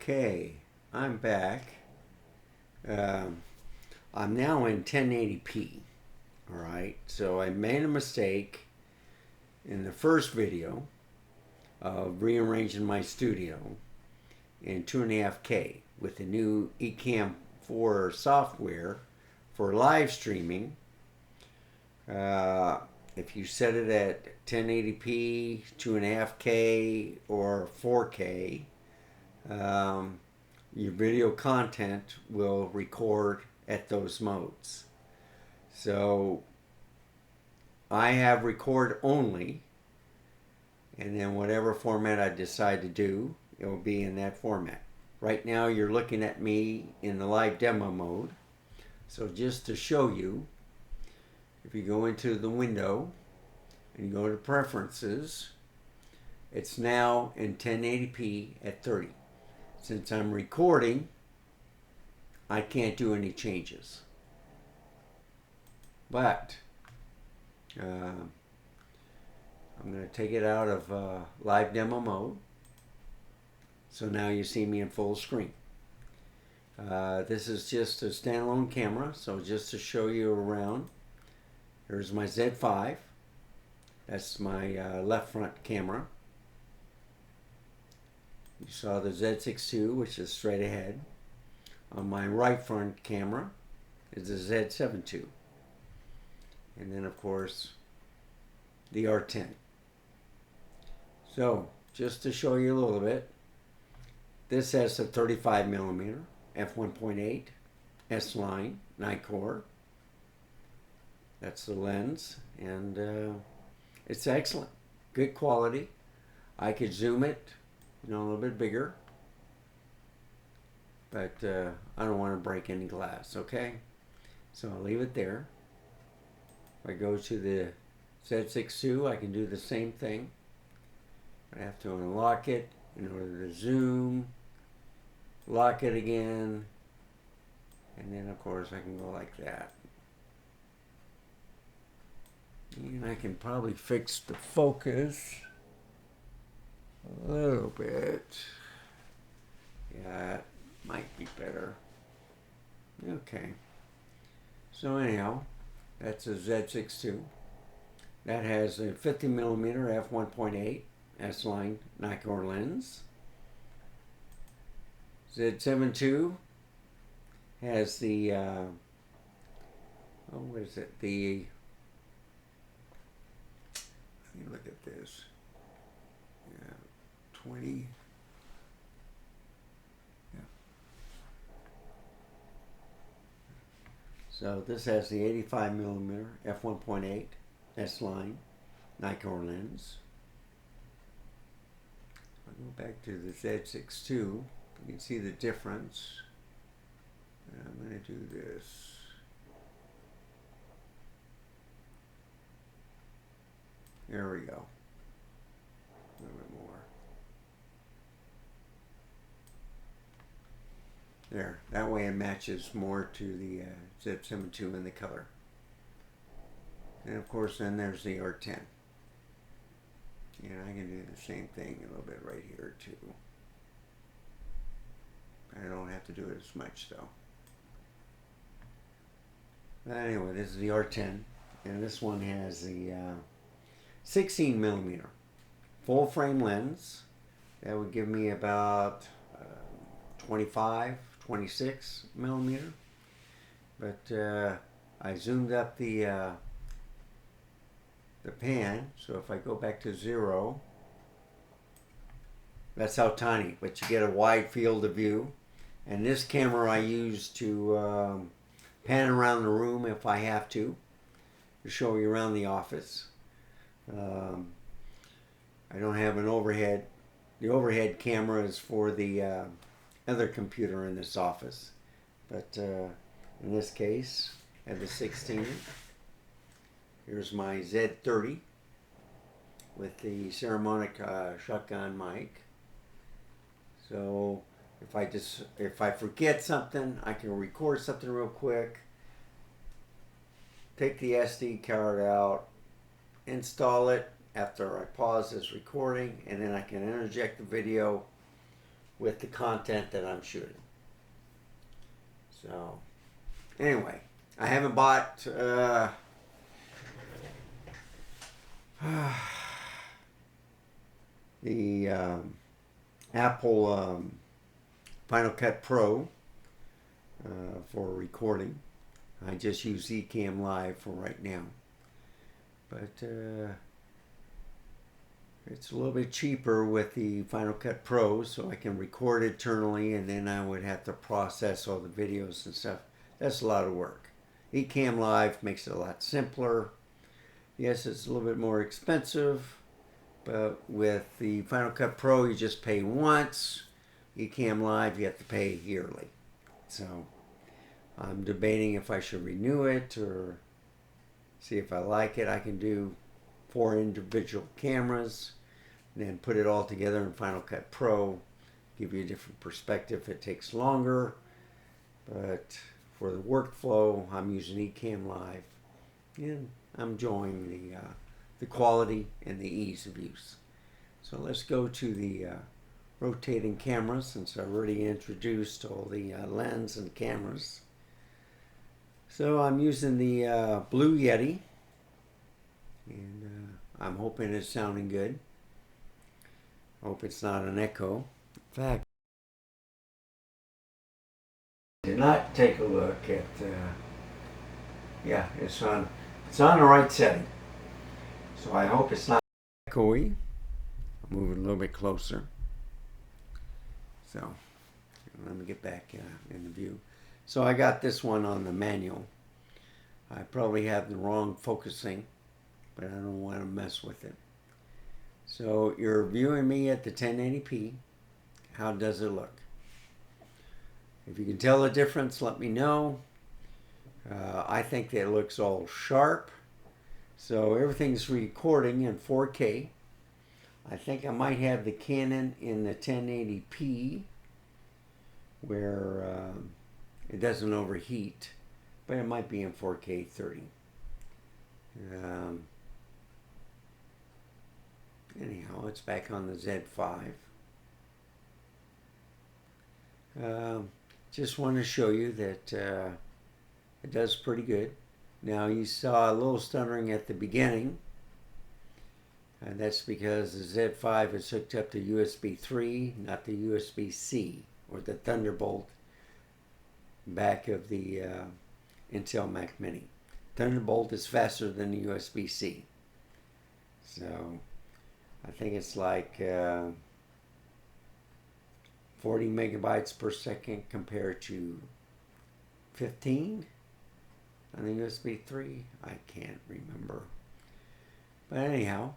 Okay, I'm back. Um, I'm now in 1080p. All right, so I made a mistake in the first video of rearranging my studio in 2.5K with the new Ecamm 4 software for live streaming. Uh, if you set it at 1080p, 2.5K, or 4K, um, your video content will record at those modes. So I have record only, and then whatever format I decide to do, it will be in that format. Right now you're looking at me in the live demo mode. So just to show you, if you go into the window and you go to preferences, it's now in 1080p at 30. Since I'm recording, I can't do any changes. But I'm going to take it out of live demo mode. So now you see me in full screen. This is just a standalone camera, so just to show you around. Here's my Z5. That's my left front camera. You saw the Z6 II, which is straight ahead. On my right front camera is the Z7 II. And then, of course, the R10. So, just to show you a little bit, this has a 35mm f1.8 S-line Nikkor. That's the lens, and it's excellent. Good quality. I could zoom it, a little bit bigger, but I don't want to break any glass, okay? So I'll leave it there. If I go to the Z6 II, I can do the same thing. I have to unlock it in order to zoom, lock it again, and then of course I can go like that. And I can probably fix the focus a little bit. Yeah, it might be better. Okay. So anyhow, that's a Z6 II. That has a 50mm f1.8 S-line Nikkor lens. Z7 II has the what is it? Let me look at this. Yeah, 20. Yeah. So this has the 85mm f1.8 S-line Nikkor lens. I'll go back to the Z6 II. You can see the difference. And I'm going to do this. There we go. A little bit more. There. That way it matches more to the Z7 II in the color. And of course then there's the R10. And I can do the same thing a little bit right here too. I don't have to do it as much though. But anyway, this is the R10. And this one has the 16mm full frame lens. That would give me about 25, 26mm. But I zoomed up the pan, so if I go back to 0, that's how tiny, but you get a wide field of view. And this camera I use to pan around the room if I have to show you around the office. I don't have an overhead. The overhead camera is for the other computer in this office. But in this case, I have the 16. Here's my Z30 with the Saramonic shotgun mic. So if I forget something, I can record something real quick, take the SD card out, install it after I pause this recording, and then I can interject the video with the content that I'm shooting. So, anyway, I haven't bought the Apple Final Cut Pro for recording. I just use Ecamm Live for right now. But it's a little bit cheaper with the Final Cut Pro, so I can record eternally, and then I would have to process all the videos and stuff. That's a lot of work. Ecamm Live makes it a lot simpler. Yes, it's a little bit more expensive, but with the Final Cut Pro, you just pay once. Ecamm Live, you have to pay yearly. So I'm debating if I should renew it or see if I like it. I can do 4 individual cameras, and then put it all together in Final Cut Pro, give you a different perspective. It takes longer, but for the workflow, I'm using Ecamm Live, and I'm enjoying the quality and the ease of use. So let's go to the rotating cameras, since I already introduced all the lens and cameras. So I'm using the Blue Yeti, and I'm hoping it's sounding good. I hope it's not an echo. In fact, I did not take a look at, yeah, it's on the right setting. So I hope it's not echoey. I'll move it a little bit closer. So let me get back in the view. So I got this one on the manual. I probably have the wrong focusing, but I don't want to mess with it. So you're viewing me at the 1080p. How does it look? If you can tell the difference, let me know. I think that it looks all sharp. So everything's recording in 4K. I think I might have the Canon in the 1080p where it doesn't overheat, but it might be in 4K 30. Anyhow, it's back on the Z5. Just want to show you that it does pretty good. Now, you saw a little stuttering at the beginning, and that's because the Z5 is hooked up to USB 3, not the USB-C, or the Thunderbolt back of the Intel Mac Mini. Thunderbolt is faster than the USB-C. So I think it's like 40 megabytes per second compared to 15 on the USB 3. I can't remember. But anyhow,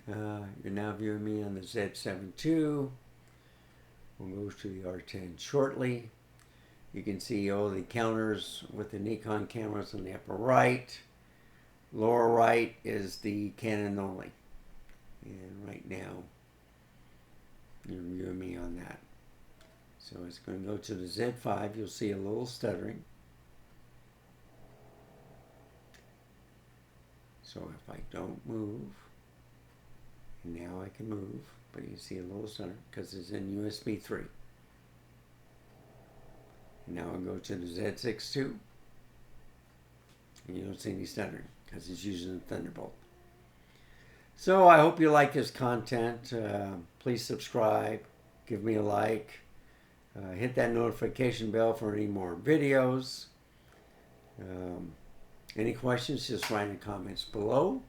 you're now viewing me on the Z7 II. We'll move to the R10 shortly. You can see all the counters with the Nikon cameras on the upper right. Lower right is the Canon only. And right now, you're viewing me on that. So it's going to go to the Z5. You'll see a little stuttering. So if I don't move, and now I can move, but you see a little stutter because it's in USB 3. And now I'll go to the Z6 II, and you don't see any stuttering because it's using the Thunderbolt. So I hope you like this content. Please subscribe, give me a like, hit that notification bell for any more videos. Any questions, just write in the comments below.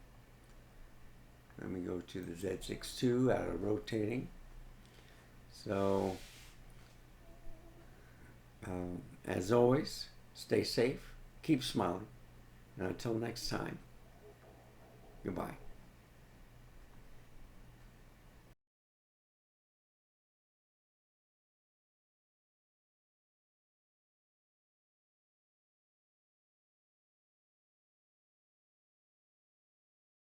Let me go to the Z6 II out of rotating. So, as always, stay safe, keep smiling, and until next time, goodbye.